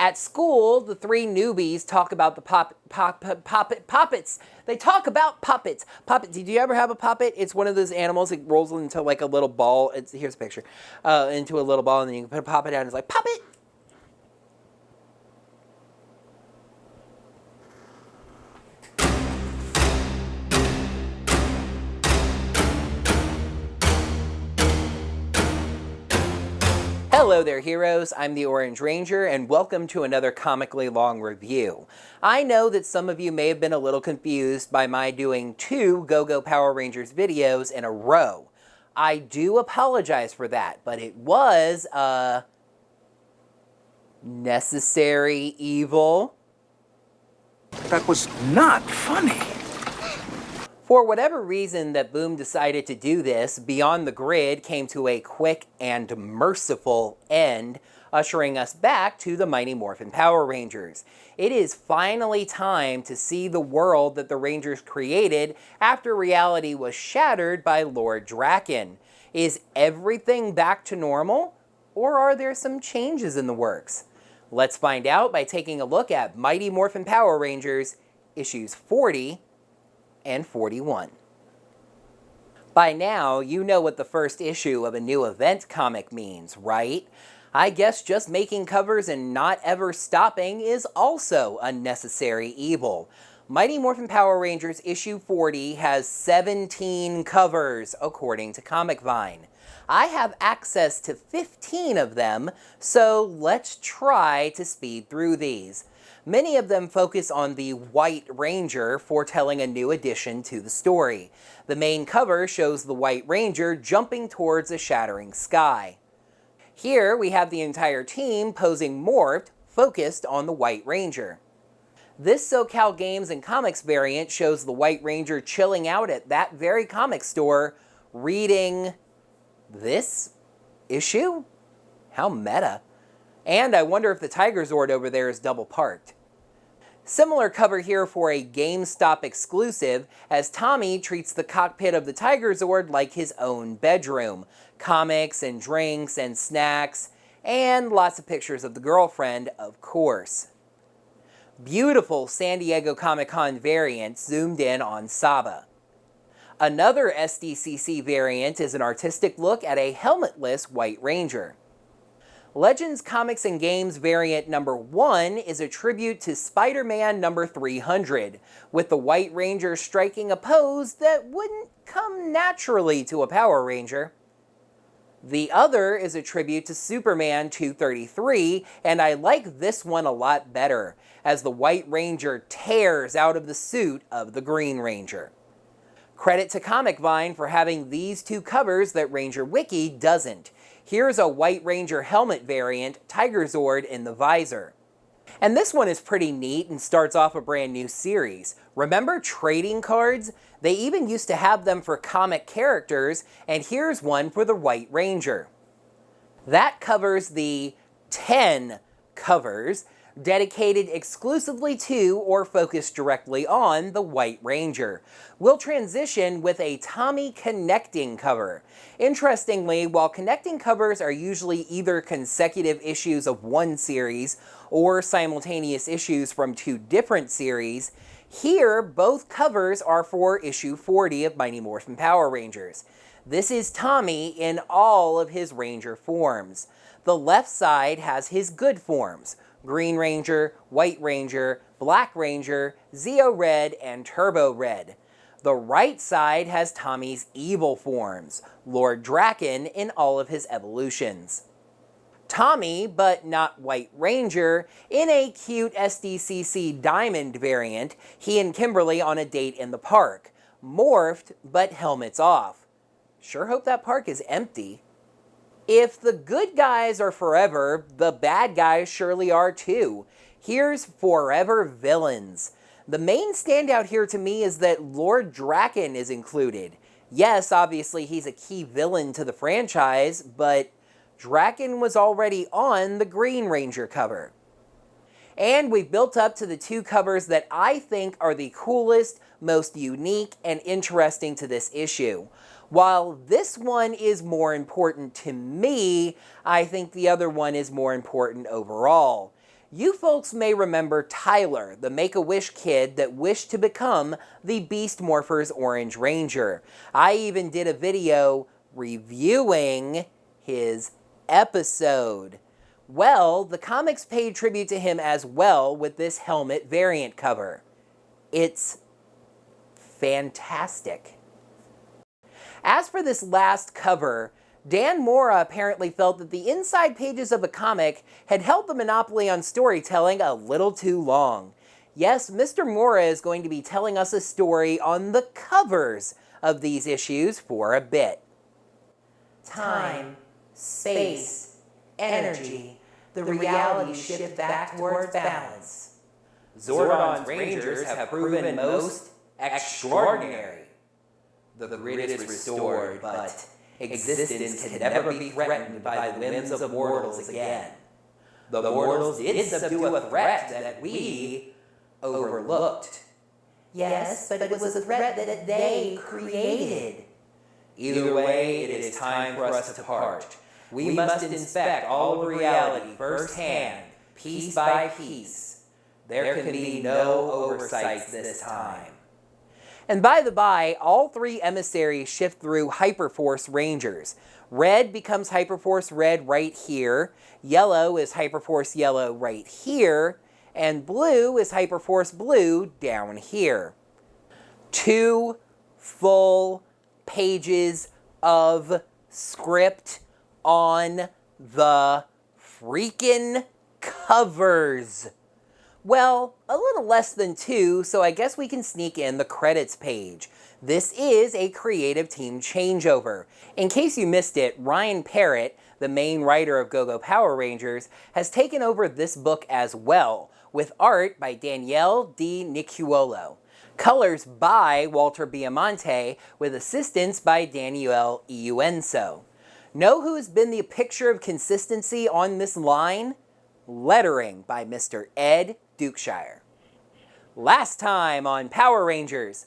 At school, the three newbies talk about the puppets. They talk about puppets. Puppet. Did you ever have a puppet? It's one of those animals. It rolls into like a little ball. Here's a picture. Into a little ball, and then you can put a puppet down. And it's like puppet. Hello there, heroes. I'm the Orange Ranger, and welcome to another comically long review. I know that some of you may have been a little confused by my doing 2 Go-Go Power Rangers videos in a row. I do apologize for that, but it was a necessary evil. That was not funny. For whatever reason that Boom decided to do this, Beyond the Grid came to a quick and merciful end, ushering us back to the Mighty Morphin Power Rangers. It is finally time to see the world that the Rangers created after reality was shattered by Lord Draken. Is everything back to normal, or are there some changes in the works? Let's find out by taking a look at Mighty Morphin Power Rangers, issues 40 and 41. By now, you know what the first issue of a new event comic means, right? I guess just making covers and not ever stopping is also a necessary evil. Mighty Morphin Power Rangers issue 40 has 17 covers, according to Comic Vine. I have access to 15 of them, so let's try to speed through these. Many of them focus on the White Ranger, foretelling a new addition to the story. The main cover shows the White Ranger jumping towards a shattering sky. Here we have the entire team posing morphed, focused on the White Ranger. This SoCal Games and Comics variant shows the White Ranger chilling out at that very comic store, reading this issue? How meta. And I wonder if the Tiger Zord over there is double parked. Similar cover here for a GameStop exclusive, as Tommy treats the cockpit of the Tiger Zord like his own bedroom. Comics and drinks and snacks, and lots of pictures of the girlfriend, of course. Beautiful San Diego Comic-Con variant zoomed in on Saba. Another SDCC variant is an artistic look at a helmetless White Ranger. Legends Comics and Games variant number 1 is a tribute to Spider-Man number 300, with the White Ranger striking a pose that wouldn't come naturally to a Power Ranger. The other is a tribute to Superman 233, and I like this one a lot better, as the White Ranger tears out of the suit of the Green Ranger. Credit to Comic Vine for having these 2 covers that Ranger Wiki doesn't. Here's a White Ranger helmet variant, Tiger Zord in the visor. And this one is pretty neat and starts off a brand new series. Remember trading cards? They even used to have them for comic characters, and here's one for the White Ranger. That covers the 10 covers dedicated exclusively to or focused directly on the White Ranger. We'll transition with a Tommy connecting cover. Interestingly, while connecting covers are usually either consecutive issues of one series or simultaneous issues from 2 different series, here both covers are for issue 40 of Mighty Morphin Power Rangers. This is Tommy in all of his Ranger forms. The left side has his good forms: Green Ranger, White Ranger, Black Ranger, Zeo Red, and Turbo Red. The right side has Tommy's evil forms, Lord Draken in all of his evolutions. Tommy, but not White Ranger, in a cute SDCC Diamond variant, he and Kimberly on a date in the park. Morphed, but helmets off. Sure hope that park is empty. If the good guys are forever, the bad guys surely are too. Here's Forever Villains. The main standout here to me is that Lord Draken is included. Yes, obviously he's a key villain to the franchise, but Draken was already on the Green Ranger cover. And we've built up to the 2 covers that I think are the coolest, most unique, and interesting to this issue. While this one is more important to me, I think the other one is more important overall. You folks may remember Tyler, the Make-A-Wish kid that wished to become the Beast Morpher's Orange Ranger. I even did a video reviewing his episode. Well, the comics paid tribute to him as well with this helmet variant cover. It's fantastic. As for this last cover, Dan Mora apparently felt that the inside pages of a comic had held the monopoly on storytelling a little too long. Yes, Mr. Mora is going to be telling us a story on the covers of these issues for a bit. Time, space, energy, the reality shift back towards balance. Zordon's Rangers have proven most extraordinary. The grid is restored, but existence can never be threatened by the whims of mortals again. The mortals did subdue a threat that we overlooked. Yes, but it was a threat that they created. Either way, it is time for us to part. We must inspect all of reality firsthand, piece by piece. There can be no oversights this time. And by the by, all three emissaries shift through Hyperforce Rangers. Red becomes Hyperforce Red right here, yellow is Hyperforce Yellow right here, and blue is Hyperforce Blue down here. 2 full pages of script on the freaking covers. Well, a little less than 2, so I guess we can sneak in the credits page. This is a creative team changeover. In case you missed it, Ryan Parrott, the main writer of Go-Go Power Rangers, has taken over this book as well, with art by Danielle Di Niccuolo. Colors by Walter Biamonte, with assistance by Daniel Iuenso. Know who's been the picture of consistency on this line? Lettering by Mr. Ed Dukeshire. Last time on Power Rangers.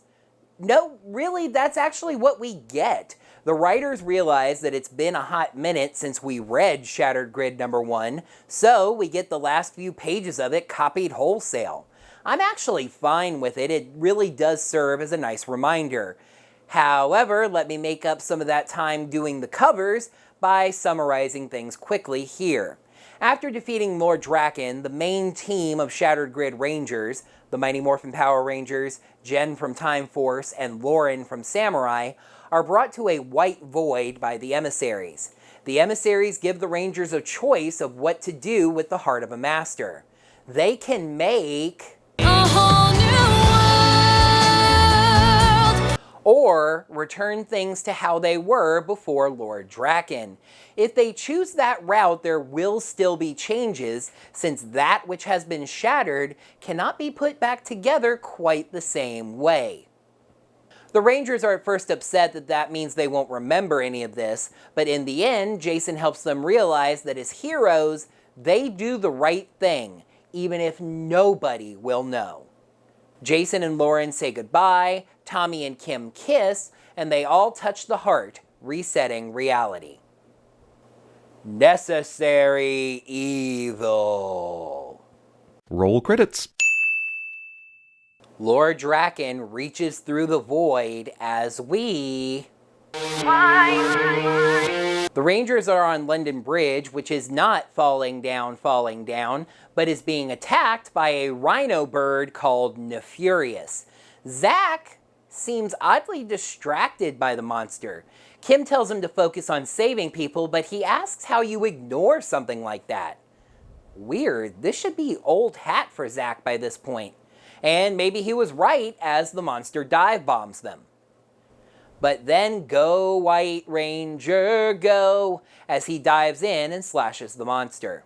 No, really, that's actually what we get. The writers realize that it's been a hot minute since we read Shattered Grid #1, so we get the last few pages of it copied wholesale. I'm actually fine with it. It really does serve as a nice reminder. However, let me make up some of that time doing the covers by summarizing things quickly here. After defeating Lord Draken, the main team of Shattered Grid Rangers, the Mighty Morphin Power Rangers, Jen from Time Force, and Lauren from Samurai, are brought to a white void by the emissaries. The emissaries give the Rangers a choice of what to do with the heart of a master. They can make a whole new world, or return things to how they were before Lord Draken. If they choose that route, there will still be changes, since that which has been shattered cannot be put back together quite the same way. The Rangers are at first upset that that means they won't remember any of this, but in the end, Jason helps them realize that as heroes, they do the right thing, even if nobody will know. Jason and Lauren say goodbye, Tommy and Kim kiss, and they all touch the heart, resetting reality. Necessary evil. Roll credits. Lord Draken reaches through the void as we... The Rangers are on London Bridge, which is not falling down, but is being attacked by a rhino bird called Nefurious. Zack seems oddly distracted by the monster. Kim tells him to focus on saving people, but he asks how you ignore something like that. Weird, this should be old hat for Zack by this point. And maybe he was right as the monster dive bombs them. But then go White Ranger, go, as he dives in and slashes the monster.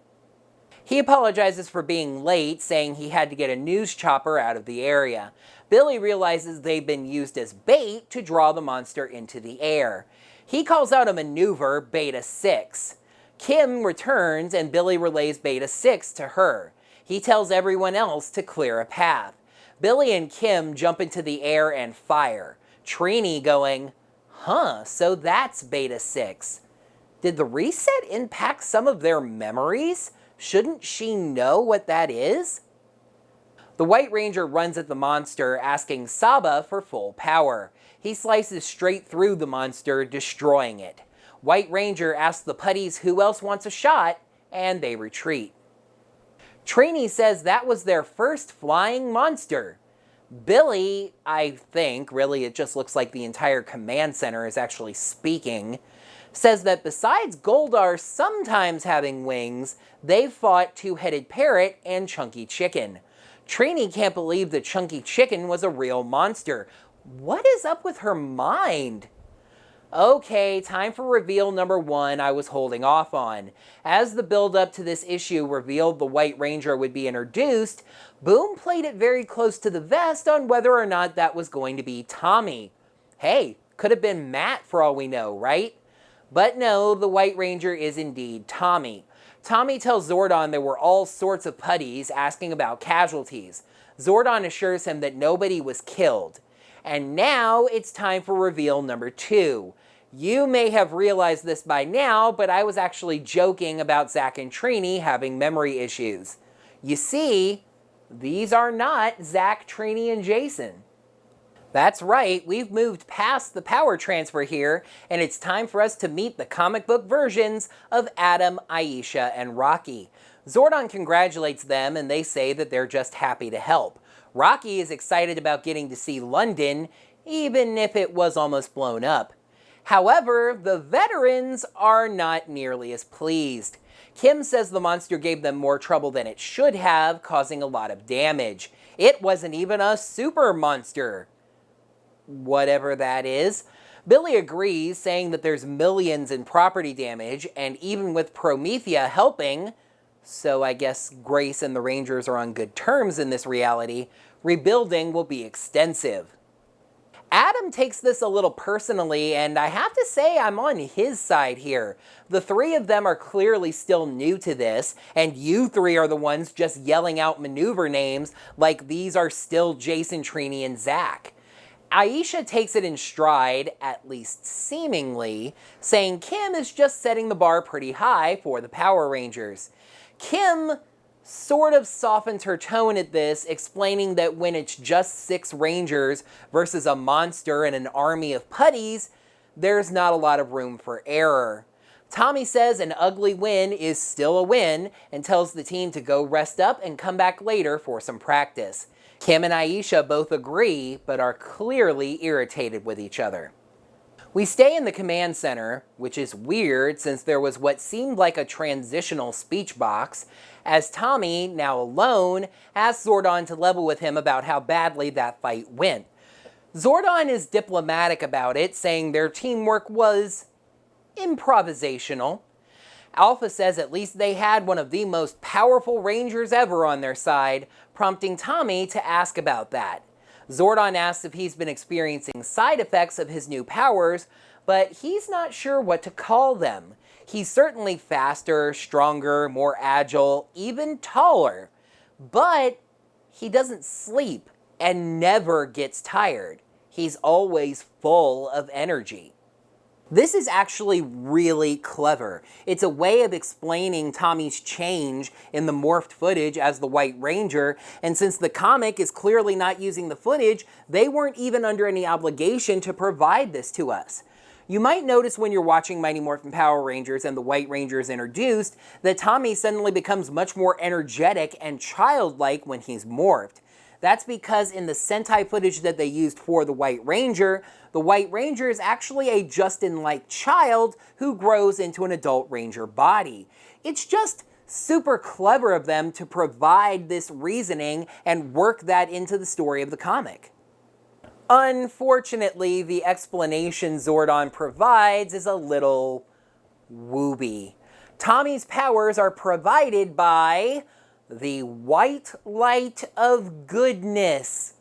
He apologizes for being late, saying he had to get a news chopper out of the area. Billy realizes they've been used as bait to draw the monster into the air. He calls out a maneuver, Beta 6. Kim returns and Billy relays Beta 6 to her. He tells everyone else to clear a path. Billy and Kim jump into the air and fire. Trini going, so that's Beta 6. Did the reset impact some of their memories? Shouldn't she know what that is? The White Ranger runs at the monster, asking Saba for full power. He slices straight through the monster, destroying it. White Ranger asks the putties who else wants a shot, and they retreat. Trini says that was their first flying monster. Billy, I think, really it just looks like the entire command center is actually speaking, says that besides Goldar sometimes having wings, they've fought Two-Headed Parrot and Chunky Chicken. Trini can't believe that Chunky Chicken was a real monster. What is up with her mind? Okay, time for reveal number 1 I was holding off on. As the build-up to this issue revealed the White Ranger would be introduced, Boom played it very close to the vest on whether or not that was going to be Tommy. Hey, could have been Matt for all we know, right? But no, the White Ranger is indeed Tommy. Tommy tells Zordon there were all sorts of putties asking about casualties. Zordon assures him that nobody was killed. And now it's time for reveal number 2. You may have realized this by now, but I was actually joking about Zach and Trini having memory issues. You see, these are not Zach, Trini, and Jason. That's right, we've moved past the power transfer here, and it's time for us to meet the comic book versions of Adam, Aisha, and Rocky. Zordon congratulates them, and they say that they're just happy to help. Rocky is excited about getting to see London, even if it was almost blown up. However, the veterans are not nearly as pleased. Kim says the monster gave them more trouble than it should have, causing a lot of damage. It wasn't even a super monster. Whatever that is. Billy agrees, saying that there's millions in property damage, and even with Promethea helping, so I guess Grace and the Rangers are on good terms in this reality, rebuilding will be extensive. Adam takes this a little personally, and I have to say I'm on his side here. The 3 of them are clearly still new to this, and you 3 are the ones just yelling out maneuver names like these are still Jason, Trini, and Zach. Aisha takes it in stride, at least seemingly, saying Kim is just setting the bar pretty high for the Power Rangers. Kim sort of softens her tone at this, explaining that when it's just 6 Rangers versus a monster and an army of putties, there's not a lot of room for error. Tommy says an ugly win is still a win and tells the team to go rest up and come back later for some practice. Kim and Aisha both agree, but are clearly irritated with each other. We stay in the command center, which is weird since there was what seemed like a transitional speech box, as Tommy, now alone, asks Zordon to level with him about how badly that fight went. Zordon is diplomatic about it, saying their teamwork was improvisational. Alpha says at least they had one of the most powerful Rangers ever on their side, prompting Tommy to ask about that. Zordon asks if he's been experiencing side effects of his new powers, but he's not sure what to call them. He's certainly faster, stronger, more agile, even taller. But he doesn't sleep and never gets tired. He's always full of energy. This is actually really clever. It's a way of explaining Tommy's change in the morphed footage as the White Ranger, and since the comic is clearly not using the footage, they weren't even under any obligation to provide this to us. You might notice when you're watching Mighty Morphin Power Rangers and the White Ranger is introduced that Tommy suddenly becomes much more energetic and childlike when he's morphed. That's because in the Sentai footage that they used for the White Ranger is actually a Justin-like child who grows into an adult Ranger body. It's just super clever of them to provide this reasoning and work that into the story of the comic. Unfortunately, the explanation Zordon provides is a little wooby. Tommy's powers are provided by the white light of goodness.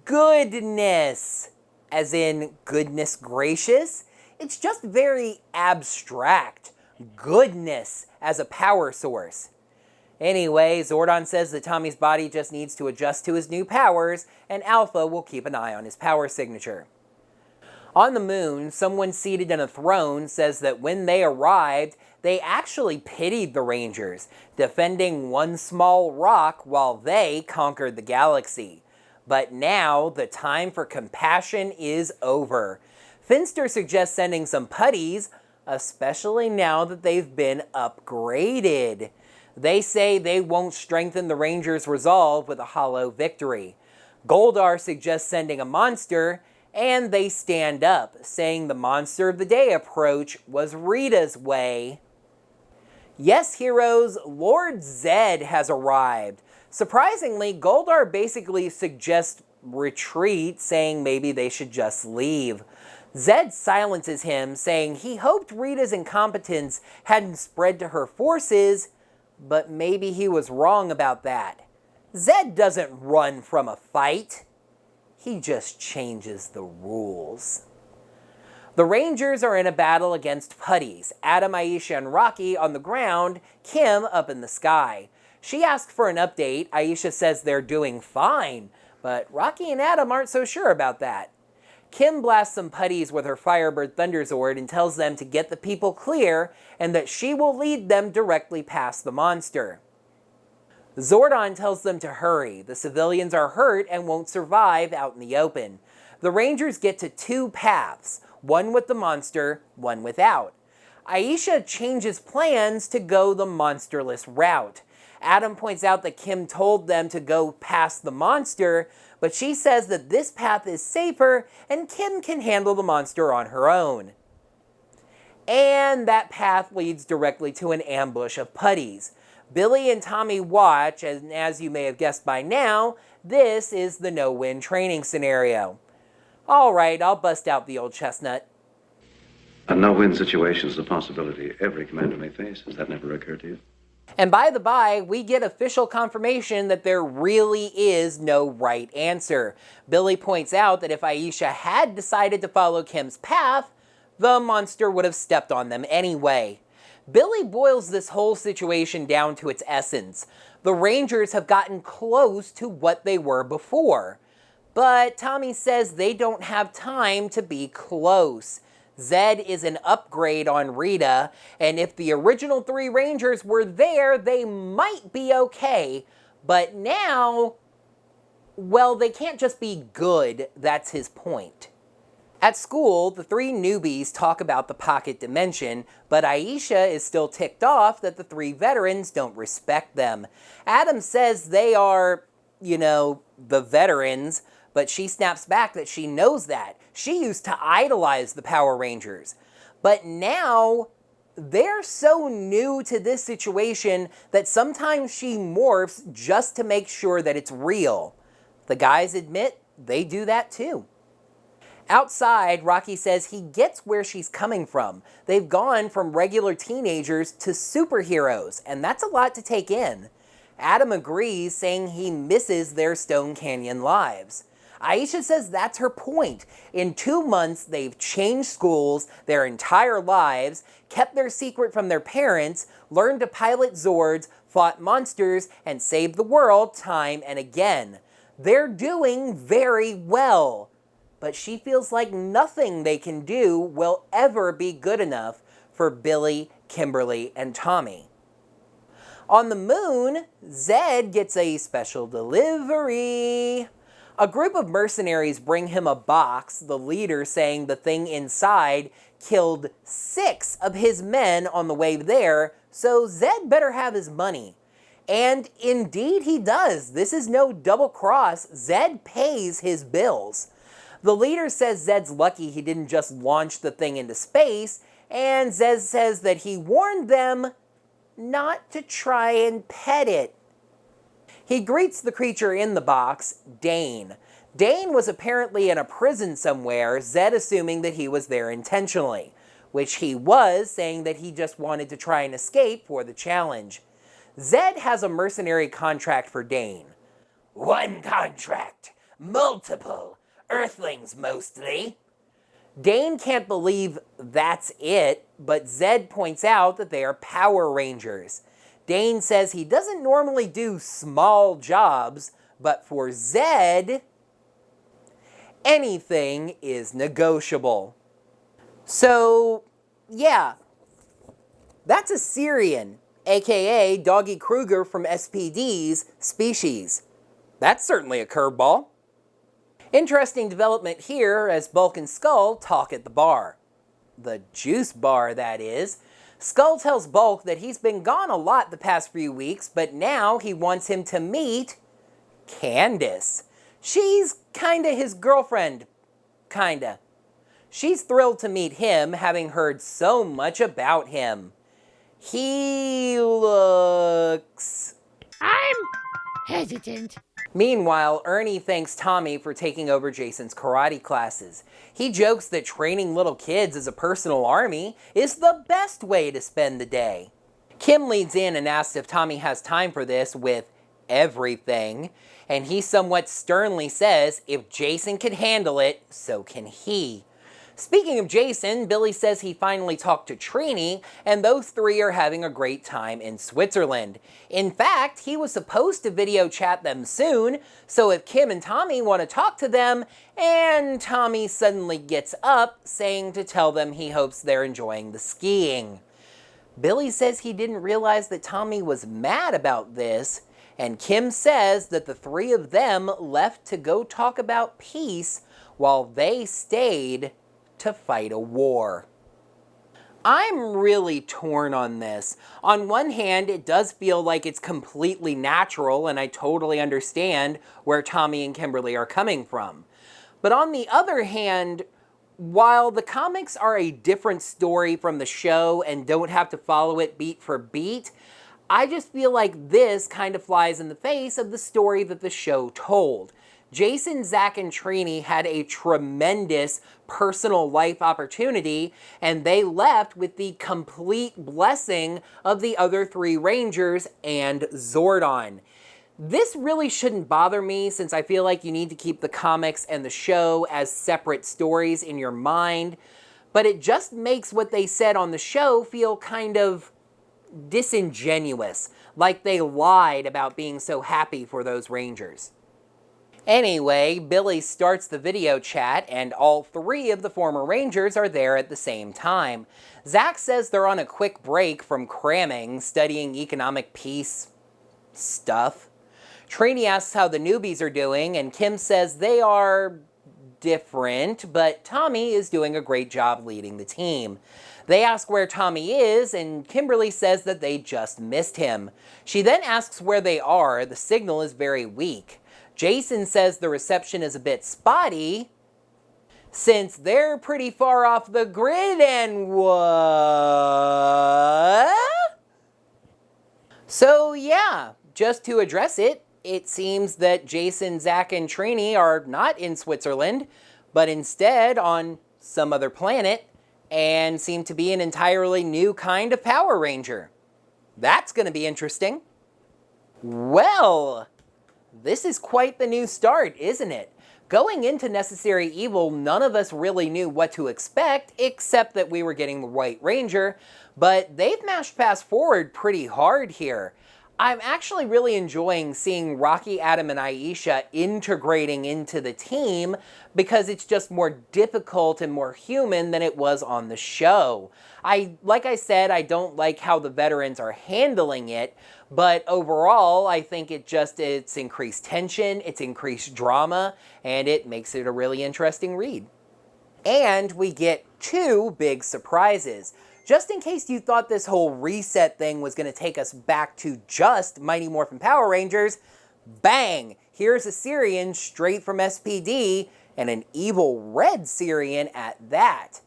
Goodness, as in goodness gracious. It's just very abstract. Goodness as a power source. Anyway, Zordon says that Tommy's body just needs to adjust to his new powers, and Alpha will keep an eye on his power signature. On the moon, someone seated in a throne says that when they arrived, They actually pitied the Rangers, defending one small rock while they conquered the galaxy. But now, the time for compassion is over. Finster suggests sending some putties, especially now that they've been upgraded. They say they won't strengthen the Rangers' resolve with a hollow victory. Goldar suggests sending a monster, and they stand up, saying the Monster of the Day approach was Rita's way. Yes, heroes, Lord Zed has arrived. Surprisingly, Goldar basically suggests retreat, saying maybe they should just leave. Zed silences him, saying he hoped Rita's incompetence hadn't spread to her forces, but maybe he was wrong about that. Zed doesn't run from a fight. He just changes the rules. The Rangers are in a battle against putties. Adam, Aisha, and Rocky on the ground, Kim up in the sky. She asks for an update. Aisha says they're doing fine, but Rocky and Adam aren't so sure about that. Kim blasts some putties with her Firebird Thunderzord and tells them to get the people clear and that she will lead them directly past the monster. Zordon tells them to hurry. The civilians are hurt and won't survive out in the open. The Rangers get to two paths, one with the monster, one without. Aisha changes plans to go the monsterless route. Adam points out that Kim told them to go past the monster, but she says that this path is safer and Kim can handle the monster on her own. And that path leads directly to an ambush of putties. Billy and Tommy watch, and as you may have guessed by now, this is the no-win training scenario. Alright, I'll bust out the old chestnut. A no-win situation is a possibility every commander may face. Has that never occurred to you? And by the by, we get official confirmation that there really is no right answer. Billy points out that if Aisha had decided to follow Kim's path, the monster would have stepped on them anyway. Billy boils this whole situation down to its essence. The Rangers have gotten close to what they were before. But Tommy says they don't have time to be close. Zed is an upgrade on Rita, and if the original three Rangers were there, they might be okay. But now, well, they can't just be good, that's his point. At school, the three newbies talk about the pocket dimension, but Aisha is still ticked off that the three veterans don't respect them. Adam says they are, the veterans, but she snaps back that she knows that. She used to idolize the Power Rangers. But now, they're so new to this situation that sometimes she morphs just to make sure that it's real. The guys admit they do that too. Outside, Rocky says he gets where she's coming from. They've gone from regular teenagers to superheroes, and that's a lot to take in. Adam agrees, saying he misses their Stone Canyon lives. Aisha says that's her point. In 2 months, they've changed schools, their entire lives, kept their secret from their parents, learned to pilot Zords, fought monsters, and saved the world time and again. They're doing very well. But she feels like nothing they can do will ever be good enough for Billy, Kimberly, and Tommy. On the moon, Zed gets a special delivery. A group of mercenaries bring him a box, the leader saying the thing inside killed 6 of his men on the way there, so Zed better have his money. And indeed he does. This is no double cross. Zed pays his bills. The leader says Zed's lucky he didn't just launch the thing into space, and Zed says that he warned them not to try and pet it. He greets the creature in the box, Dane. Dane was apparently in a prison somewhere, Zed assuming that he was there intentionally, which he was, saying that he just wanted to try and escape for the challenge. Zed has a mercenary contract for Dane. 1 contract, multiple. Earthlings mostly. Dane can't believe that's it, but Zed points out that they are Power Rangers. Dane says he doesn't normally do small jobs, but for Zed, anything is negotiable. So, yeah, That's a Syrian, aka Doggy Kruger from SPD's Species. That's certainly a curveball. Interesting development here as Bulk and Skull talk at the bar. The juice bar, that is. Skull tells Bulk that he's been gone a lot the past few weeks, but now he wants him to meet Candace. She's kinda his girlfriend. Kinda. She's thrilled to meet him, having heard so much about him. He looks... I'm hesitant. Meanwhile, Ernie thanks Tommy for taking over Jason's karate classes. He jokes that training little kids as a personal army is the best way to spend the day. Kim leads in and asks if Tommy has time for this with everything, and he somewhat sternly says if Jason can handle it, so can he. Speaking of Jason, Billy says he finally talked to Trini, and those three are having a great time in Switzerland. In fact, he was supposed to video chat them soon, so if Kim and Tommy want to talk to them, and Tommy suddenly gets up, saying to tell them he hopes they're enjoying the skiing. Billy says he didn't realize that Tommy was mad about this, and Kim says that the three of them left to go talk about peace while they stayed to fight a war. I'm really torn on this. On one hand, it does feel like it's completely natural, and I totally understand where Tommy and Kimberly are coming from. But on the other hand, while the comics are a different story from the show and don't have to follow it beat for beat, I just feel like this kind of flies in the face of the story that the show told. Jason, Zach, and Trini had a tremendous personal life opportunity, and they left with the complete blessing of the other three Rangers and Zordon. This really shouldn't bother me, since I feel like you need to keep the comics and the show as separate stories in your mind, but it just makes what they said on the show feel kind of disingenuous, like they lied about being so happy for those Rangers. Anyway, Billy starts the video chat, and all three of the former Rangers are there at the same time. Zach says they're on a quick break from cramming, studying economic peace stuff. Trini asks how the newbies are doing, and Kim says they are different, but Tommy is doing a great job leading the team. They ask where Tommy is, and Kimberly says that they just missed him. She then asks where they are. The signal is very weak. Jason says the reception is a bit spotty, since they're pretty far off the grid, and what? So yeah, just to address it, it seems that Jason, Zach, and Trini are not in Switzerland, but instead on some other planet, and seem to be an entirely new kind of Power Ranger. That's going to be interesting. Well, this is quite the new start, isn't it? Going into Necessary Evil, none of us really knew what to expect, except that we were getting the White Ranger, but they've mashed fast forward pretty hard here. I'm actually really enjoying seeing Rocky, Adam, and Aisha integrating into the team, because it's just more difficult and more human than it was on the show. Like I said, I don't like how the veterans are handling it, but overall, I think it's increased tension, it's increased drama, and it makes it a really interesting read. And we get two big surprises. Just in case you thought this whole reset thing was going to take us back to just Mighty Morphin Power Rangers, bang! Here's a Syrian straight from SPD, and an evil red Syrian at that.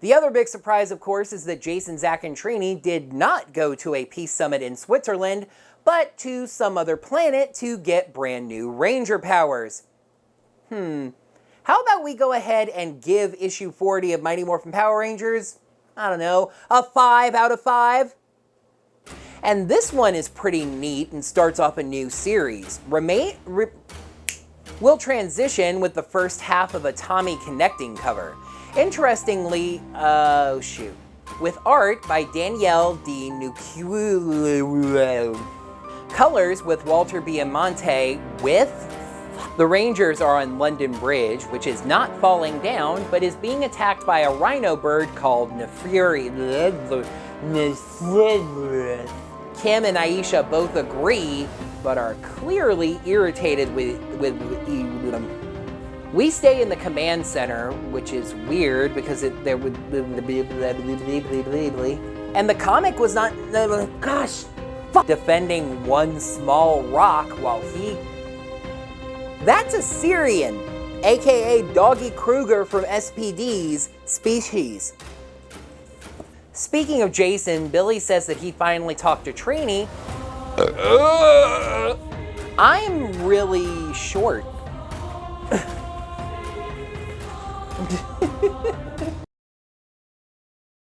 The other big surprise, of course, is that Jason, Zach, and Trini did not go to a peace summit in Switzerland, but to some other planet to get brand new Ranger powers. How about we go ahead and give issue 40 of Mighty Morphin Power Rangers, I don't know, a 5 out of 5? And this one is pretty neat and starts off a new series. We'll transition with the first half of a Tommy Connecting cover. Interestingly, with art by Danielle D. Nucciolo. Colors with Walter Biamonte with... The Rangers are on London Bridge, which is not falling down, but is being attacked by a rhino bird called Kim and Aisha both agree, but are clearly irritated with We stay in the command center, which is weird because there would and the comic was not defending one small rock while he. That's a Syrian, aka Doggy Kruger from SPD's Species. Speaking of Jason, Billy says that he finally talked to Trini. I'm really short.